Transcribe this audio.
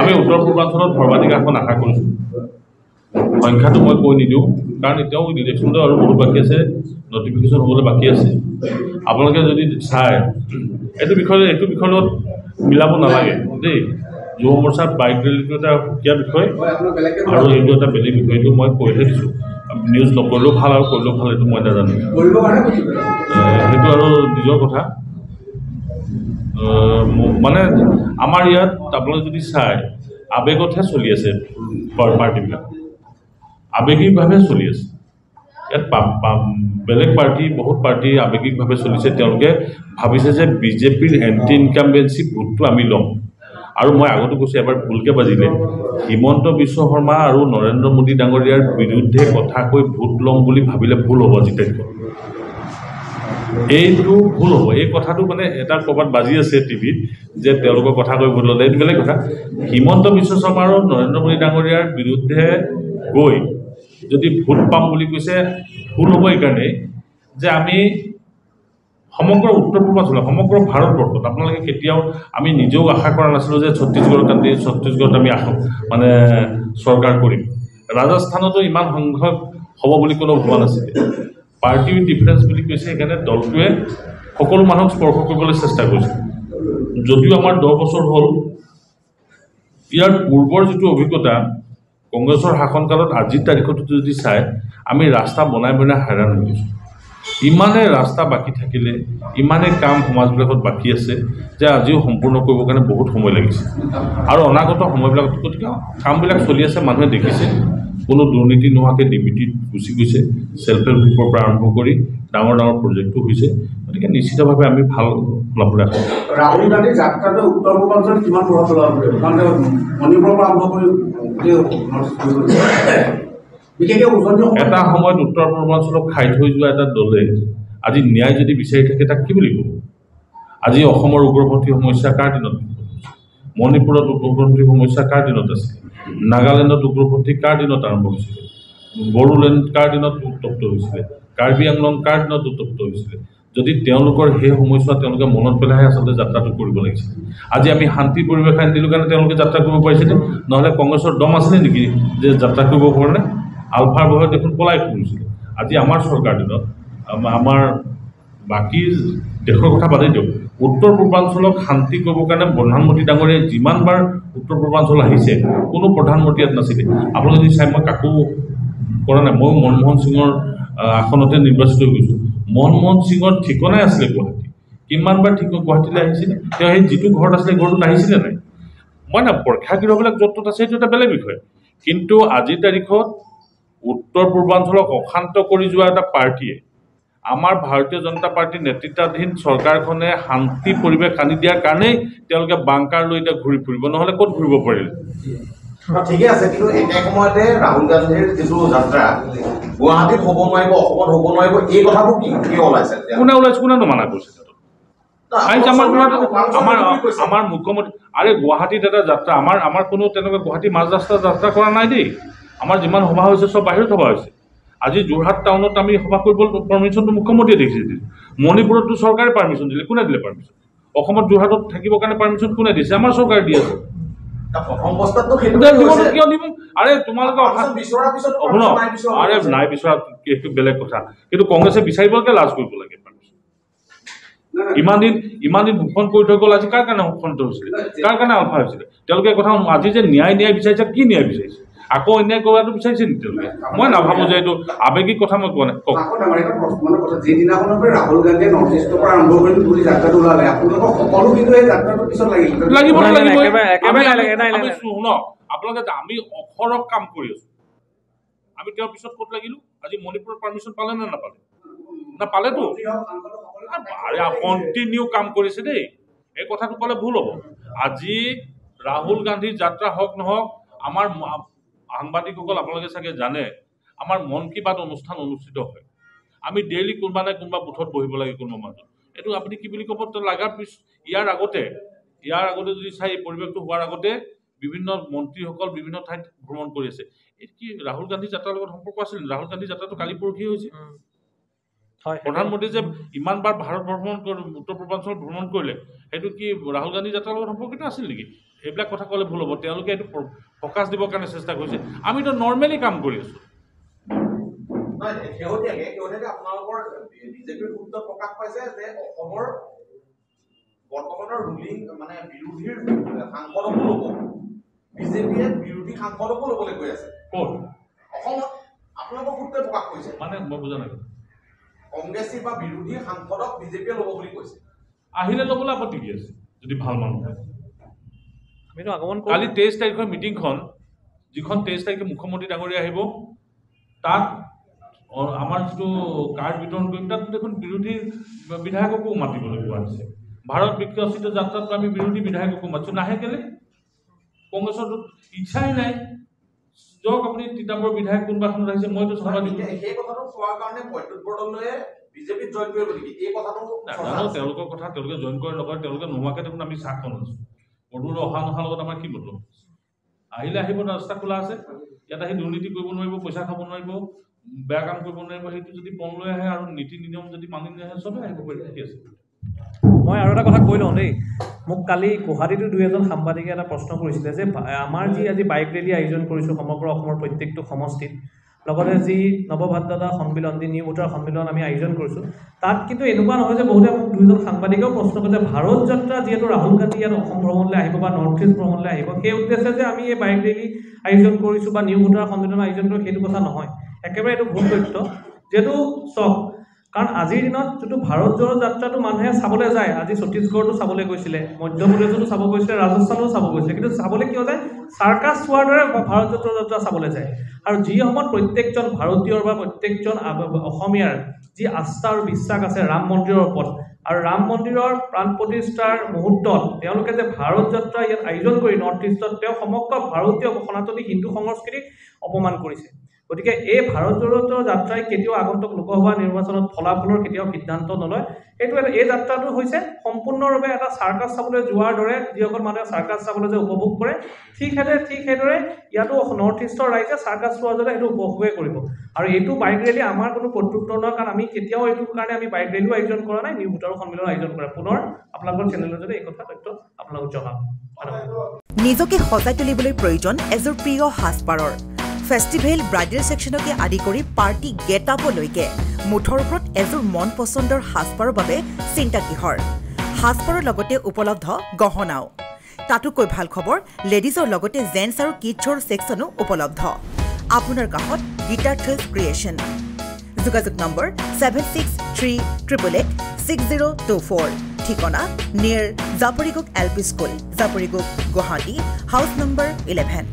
আমি উত্তৰ পূৰ্বাঞ্চলত সৰ্বাধিক আসন আশা কৰিছোঁ। সংখ্যাটো মই কৈ নিদিওঁ, কাৰণ এতিয়াও ইলেকশ্যনটো আৰু বহুত বাকী আছে, নটিফিকেশ্যন হ'বলৈ বাকী আছে। আপোনালোকে যদি চায় এইটো বিষয়ত মিলাব নালাগে দেই। যুৱ মৰ্চাত বাইক ৰেলীটো এটা সুকীয়া বিষয় আৰু এইটো এটা বেলেগ বিষয়। এইটো মই কৈহে দিছোঁ। নিউজ নকৰিলেও ভাল আৰু কৰিলেও ভাল, এইটো মই নাজানো। সেইটো আৰু নিজৰ কথা। মানে আমাৰ ইয়াত আপোনালোকে যদি চায় আৱেগতহে চলি আছে, পাৰ্টিবিলাক আৱেগিকভাৱে চলি আছে। ইয়াত বেলেগ পাৰ্টি, বহুত পাৰ্টি আৱেগিকভাৱে চলিছে। তেওঁলোকে ভাবিছে যে বিজেপিৰ এণ্টি ইনকামবেঞ্চি ভোটটো আমি ল'ম। আৰু মই আগতো কৈছোঁ, এবাৰ ভুলকৈ বাজিলে। হিমন্ত বিশ্ব শৰ্মা আৰু নৰেন্দ্ৰ মোদী ডাঙৰীয়াৰ বিৰুদ্ধে কথা কৈ ভোট ল'ম বুলি ভাবিলে ভুল হ'ব। আজিকালি এইটো ভুল হ'ব। এই কথাটো মানে এটা ক'ৰবাত বাজি আছে টিভিত যে তেওঁলোকৰ কথা কৈ ভোট ল'লে, এইটো বেলেগ কথা। হিমন্ত বিশ্ব শৰ্মা আৰু নৰেন্দ্ৰ মোদী ডাঙৰীয়াৰ বিৰুদ্ধে গৈ যদি ভোট পাম বুলি কৈছে, ভুল হ'ব এইকাৰণেই যে আমি সমগ্ৰ উত্তৰ পূৰ্বাঞ্চলত, সমগ্ৰ ভাৰতবৰ্ষত আপোনালোকে কেতিয়াও আমি নিজেও আশা কৰা নাছিলোঁ যে ছত্তীশগড়ত আমি মানে চৰকাৰ কৰিম। ৰাজস্থানতো ইমান সংখ্যক হ'ব বুলি কোনো ভবা নাছিলে। পাৰ্টি উইথ ডিফাৰেঞ্চ বুলি কৈছে, সেইকাৰণে দলটোৱে সকলো মানুহক স্পৰ্শ কৰিবলৈ চেষ্টা কৰিছে। যদিও আমাৰ 10 বছৰ হ'ল, ইয়াৰ পূৰ্বৰ যিটো অভিজ্ঞতা কংগ্ৰেছৰ শাসনকালত আজিৰ তাৰিখতো যদি চায়, আমি ৰাস্তা বনাই হাইৰাণ হৈ গৈছোঁ। ইমানে ৰাস্তা বাকী থাকিলে, ইমানে কাম সমাজবিলাকত বাকী আছে যে আজিও সম্পূৰ্ণ কৰিবৰ কাৰণে বহুত সময় লাগিছে। আৰু অনাগত সময়বিলাকত গতিকে কামবিলাক চলি আছে, মানুহে দেখিছে। কোনো দুৰ্নীতি নোহোৱাকৈ ডিবিটিত গুচি গৈছে। ছেল্ফ হেল্প গ্ৰুপৰ পৰা আৰম্ভ কৰি ডাঙৰ ডাঙৰ প্ৰজেক্টটো হৈছে। গতিকে নিশ্চিতভাৱে আমি ভাল ফলাফল আশা কৰোঁ। ৰাহুল গান্ধীৰ যাত্ৰাটো উত্তৰ পূৰ্বাঞ্চলত কিমান প্ৰভাৱ পেলাব পাৰিব? কাৰণ মণিপুৰৰ পৰা আৰম্ভ কৰি বিশেষকৈ এটা সময়ত উত্তৰ পূৰ্বাঞ্চলক খাই থৈ যোৱা এটা দলে আজি ন্যায় যদি বিচাৰি থাকে, তাক কি বুলি ক'ব? আজি অসমৰ উগ্ৰপন্থী সমস্যা কাৰ দিনত? মণিপুৰত উগ্ৰপন্থী সমস্যা কাৰ দিনত আছে? নাগালেণ্ডত উগ্ৰপন্থী কাৰ দিনত আৰম্ভ হৈছিলে? বড়োলেণ্ড কাৰ দিনত উত্তপ্ত হৈছিলে? কাৰ্বি আংলং কাৰ দিনত উত্তপ্ত হৈছিলে? যদি তেওঁলোকৰ সেই সময়ছোৱা তেওঁলোকে মনত পেলাইহে আচলতে যাত্ৰাটো কৰিব লাগিছিল। আজি আমি শান্তি পৰিৱেশ আনি দিলোঁ কাৰণে তেওঁলোকে যাত্ৰা কৰিব পাৰিছিলে, নহ'লে কংগ্ৰেছৰ দম আছিলে নেকি যে যাত্ৰা কৰিব পৰা নাই? আলফাৰ বয়স দেখোন পলাই ফুৰিছিলে। আজি আমাৰ চৰকাৰ দিনত আমাৰ বাকী দেশৰ কথা বাদেই দিয়ক, উত্তৰ পূৰ্বাঞ্চলক শান্তি কৰিবৰ কাৰণে প্ৰধানমন্ত্ৰী ডাঙৰীয়াই যিমানবাৰ উত্তৰ পূৰ্বাঞ্চল আহিছে, কোনো প্ৰধানমন্ত্ৰী ইয়াত নাছিলে। আপোনালোকে যদি চাই, মই কাকো কৰা নাই, ময়ো মনমোহন সিঙৰ আসনতে নিৰ্বাচিত হৈ গৈছোঁ। মনমোহন সিঙৰ ঠিকনাই আছিলে গুৱাহাটী। কিমানবাৰ গুৱাহাটীলৈ আহিছিলে? তেওঁ সেই যিটো ঘৰত আছিলে ঘৰটোত আহিছিলে নাই? মই না পৰীক্ষাগৃহবিলাক য'ত ত'ত আছে, সেইটো এটা বেলেগ বিষয়। কিন্তু আজিৰ তাৰিখত উত্তৰ পূৰ্বাঞ্চলক অশান্ত কৰি যোৱা এটা পাৰ্টীয়ে, আমাৰ ভাৰতীয় জনতা পাৰ্টীৰ নেতৃত্বাধীন চৰকাৰখনে শান্তি পৰিৱেশ আনি দিয়াৰ কাৰণেই তেওঁলোকে বাংকাৰ লৈ এতিয়া ঘূৰি ফুৰিব, নহ'লে ক'ত ঘূৰিব পাৰিলে? ঠিকে আছে, কিন্তু একে সময়তে ৰাহুল গান্ধীৰ যিটো যাত্ৰা গুৱাহাটীত হ'ব নোৱাৰিব, অসমত হ'ব নোৱাৰিব, এই কথাবোৰ কি ওলাইছে? কোনে ওলাইছে? কোনেনো মানা কৰিছে? আমাৰ মুখ্যমন্ত্ৰী আৰে গুৱাহাটীত এটা যাত্ৰা, আমাৰ কোনো তেনেকুৱা গুৱাহাটী মাজ ৰাস্তা যাত্ৰা কৰা নাই দেই। আমাৰ যিমান সভা হৈছে চব বাহিৰত সভা হৈছে। আজি যোৰহাট টাউনত আমি সভা কৰিবলৈ পাৰ্মিশ্যনটো মুখ্যমন্ত্ৰীয়ে দেখিছে। মণিপুৰতো চৰকাৰে পাৰ্মিশ্যন দিলে। কোনে দিলে পাৰ্মিশ্যন? অসমত যোৰহাটত থাকিবৰ কাৰণে পাৰ্মিশ্যন কোনে দিছে? আমাৰ চৰকাৰে দি আছে। কিয় দিব? আৰে তোমালোকে আৰে নাই বিচৰা, সেইটো বেলেগ কথা। কিন্তু কংগ্ৰেছে বিচাৰিবলৈকে লাজ কৰিব লাগে। ইমান দিন শোষণ কৰি থৈ গ'ল। আজি কাৰ কাৰণে শোষণিত হৈছিলে? কাৰ কাৰণে আলফা হৈছিলে? তেওঁলোকে কথা আজি যে ন্যায় বিচাৰিছে, কি ন্যায় বিচাৰিছে? আকৌ অন্যায় কৰাটো বিচাৰিছে নেকি তেওঁলোকে? মই নাভাবোঁ যে এইটো আৱেগিক কথা। মই কোৱা নাই। যিদিনাখনৰ পৰা ৰাহুল গান্ধীয়ে নৰ্থ ইষ্টৰ পৰা আৰম্ভ কৰি বুলি যাত্ৰাটো ওলালে, আপোনালোকৰ সকলো কিন্তু এই যাত্ৰাটোৰ পিছত লাগিব। আপোনালোকে আমি অহৰহ কাম কৰি আছো। আমি তেওঁৰ পিছত ক'ত লাগিলো? আজি মণিপুৰৰ পাৰ্মিশ্যন পালে নে নাপালে? নাপালেতো। কণ্টিনিউ কাম কৰিছে দেই। এই কথাটো ক'লে ভুল হ'ব। আজি ৰাহুল গান্ধীৰ যাত্ৰা হওক নহওক, আমাৰ সাংবাদিকসকল আপোনালোকে চাগে জানে, আমাৰ মন কী বাত অনুষ্ঠান অনুষ্ঠিত হয়। আমি ডেইলি কোনোবা নাই কোনোবা বুথত বহিব লাগে কোনোবা মাজত। এইটো আপুনি কি বুলি ক'ব? লগাৰ ইয়াৰ আগতে যদি চাই, এই পৰিৱেশটো হোৱাৰ আগতে বিভিন্ন মন্ত্ৰীসকল বিভিন্ন ঠাইত ভ্ৰমণ কৰি আছে। এইটো কি ৰাহুল গান্ধী যাত্ৰাৰ লগত সম্পৰ্ক আছিল? ৰাহুল গান্ধী যাত্ৰাটো কালি পৰহি হৈছে। প্ৰধানমন্ত্ৰী যে ইমানবাৰ ভাৰত ভ্ৰমণ উত্তৰ পূৰ্বাঞ্চল ভ্ৰমণ কৰিলে, সেইটো কি ৰাহুল গান্ধী যাত্ৰাৰ লগত সম্পৰ্কিত আছিল নেকি? এইবিলাক কথা ক'লে ভুল হ'ব তেওঁলোকে এইটো ফ'কাছ দিবৰ কাৰণে চেষ্টা কৰিছে আমিতো নৰ্মেলি কাম কৰি আছোঁ শেহতীয়াকৈ আপোনালোকৰ বিজেপিৰ সূত্ৰত প্ৰকাশ পাইছে যে অসমৰ বৰ্তমানৰ ৰুলিং মানে বিৰোধীৰ সাংসদকো ল'ব বিজেপিয়ে বিৰোধী সাংসদকো ল'বলৈ কৈ আছে ক'ত অসমত আপোনালোকৰ সূত্ৰে প্ৰকাশ কৰিছে মানে মই বুজা নাই কংগ্ৰেছী বা বিৰোধী সাংসদক বিজেপিয়ে ল'ব বুলি কৈছে আহিলে ল'বলৈ আপত্তি কি আছে যদি ভাল মানুহ আমিতো আগমন কালি 23 তাৰিখৰ মিটিংখন যিখন 23 তাৰিখে মুখ্যমন্ত্ৰী ডাঙৰীয়া আহিব তাত আমাৰ যিটো কাৰ্ড বিতৰণ কৰিম তাত দেখোন বিৰোধী বিধায়ককো মাতিবলৈ কোৱা হৈছে ভাৰত বিকশিত যাত্ৰাত আমি বিৰোধী বিধায়ককো মাতিছোঁ নাহে কেলে কংগ্ৰেছৰ ইচ্ছাই নাই যাওক আপুনি তিতাবৰ বিধায়ক কোনোবাখনত আহিছে মইতো স্বাভাৱিক সেই কথাটো কোৱাৰ কাৰণে বৈদ্যুৎ বৰদলৈয়ে বিজেপিত জইন কৰিব নেকি এই কথাটো নাজানো তেওঁলোকৰ কথা তেওঁলোকে জইন কৰে নকৰে তেওঁলোকে নোহোৱাকৈ দেখোন আমি চাহখন আছোঁ বৰদলৈ অহা নহাৰ লগত আমাৰ কি মতলব আহিলে আহিব ৰাস্তা খোলা আছে ইয়াত আহি দুৰ্নীতি কৰিব নোৱাৰিব পইচা খাব নোৱাৰিব বেয়া কাম কৰিব নোৱাৰিব সেইটো যদি পণ লৈ আহে আৰু নীতি নিয়ম যদি মানি নাহে চবে আহিব পাৰিব কি আছে মই আৰু এটা কথা কৈ লওঁ দেই মোক কালি গুৱাহাটীতো 2-এজন সাংবাদিকে এটা প্ৰশ্ন কৰিছিলে যে আমাৰ যি আজি বাইক ৰেলী আয়োজন কৰিছোঁ সমগ্ৰ অসমৰ প্ৰত্যেকটো সমষ্টিত লগতে যি নৱভাৰতদাতা সন্মিলন যি নিউ ভোটাৰ সন্মিলন আমি আয়োজন কৰিছোঁ তাত কিন্তু এনেকুৱা নহয় যে বহুতে মোক 2জন সাংবাদিকেও প্ৰশ্ন কৰে যে ভাৰত যাত্ৰা যিহেতু ৰাহুল গান্ধী ইয়াত অসম ভ্ৰমণলৈ আহিব বা নৰ্থ ইষ্ট ভ্ৰমণলৈ আহিব সেই উদ্দেশ্যে যে আমি এই বাইক ৰেলী আয়োজন কৰিছোঁ বা নিউ ভোটাৰ সন্মিলন আয়োজন কৰিছোঁ সেইটো কথা নহয় একেবাৰে এইটো ভুল তথ্য যিহেতু চক কাৰণ আজিৰ দিনত যিটো ভাৰত জোড়ো যাত্ৰাটো মানুহে চাবলৈ যায় আজি ছত্তীশগড়তো চাবলৈ গৈছিলে মধ্যপ্ৰদেশতো চাব গৈছিলে ৰাজস্থানতো চাব গৈছিলে কিন্তু চাবলৈ কিয় যায় চাৰ্কাছ চোৱাৰ দৰে ভাৰত জোড়ো যাত্ৰা চাবলৈ যায় আৰু যি সময়ত প্ৰত্যেকজন ভাৰতীয়ৰ বা প্ৰত্যেকজন অসমীয়াৰ যি আস্থা আৰু বিশ্বাস আছে ৰাম মন্দিৰৰ ওপৰত আৰু ৰাম মন্দিৰৰ প্ৰাণ প্ৰতিষ্ঠাৰ মুহূৰ্তত তেওঁলোকে যে ভাৰত যাত্ৰা ইয়াত আয়োজন কৰি নৰ্থ ইষ্টত তেওঁ সমগ্ৰ ভাৰতীয় সনাতনী হিন্দু সংস্কৃতিক অপমান কৰিছে গতিকে এই ভাৰত জোড়ো যাত্ৰাই কেতিয়াও আগন্তুক লোকসভা নিৰ্বাচনত ফলাফলৰ কেতিয়াও সিদ্ধান্ত নলয় এইটো এই যাত্ৰাটো হৈছে সম্পূৰ্ণৰূপে এটা চাৰ্কাছ চাবলৈ যোৱাৰ দৰে যিসকল মানুহে চাৰ্কাছ চাবলৈ যে উপভোগ কৰে ঠিক সেইদৰে ইয়াতো নৰ্থ ইষ্টৰ ৰাইজে চাৰ্কাছ চোৱাৰ দৰে সেইটো উপভোগেই কৰিব আৰু এইটো বাইক ৰেলী আমাৰ কোনো প্ৰত্যুত্তৰ নহয় কাৰণ আমি কেতিয়াও এইটো কাৰণে আমি বাইক ৰেলীও আয়োজন কৰা নাই নিউ ভোটাৰ সন্মিলন আয়োজন কৰা পুনৰ আপোনালোকৰ চেনেলৰ যদি এই কথা তথ্য আপোনালোকক জনাম নিজকে সজাই তুলিবলৈ প্ৰয়োজন এযোৰ প্ৰিয় সাজপাৰৰ ফেষ্টিভেল ব্ৰাইডেল সেকশনকে আদি কৰি পাৰ্টি গেট আপলৈকে মুঠৰ ওপৰত এযোৰ মন পছন্দৰ সাজপাৰৰ বাবে চিন্তা কিহৰ সাজপাৰৰ লগতে উপলব্ধ গহনাও তাতোকৈ ভাল খবৰ লেডিজৰ লগতে জেন্টছ আৰু কিডছৰ সেকশনো উপলব্ধ আপোনাৰ কাষত গিটাৰ থিলছ ক্ৰিয়েশ্যন যোগাযোগ নম্বৰ 7638886024 ঠিকনা near Japorigog LP school Japorigog Guwahati house number 11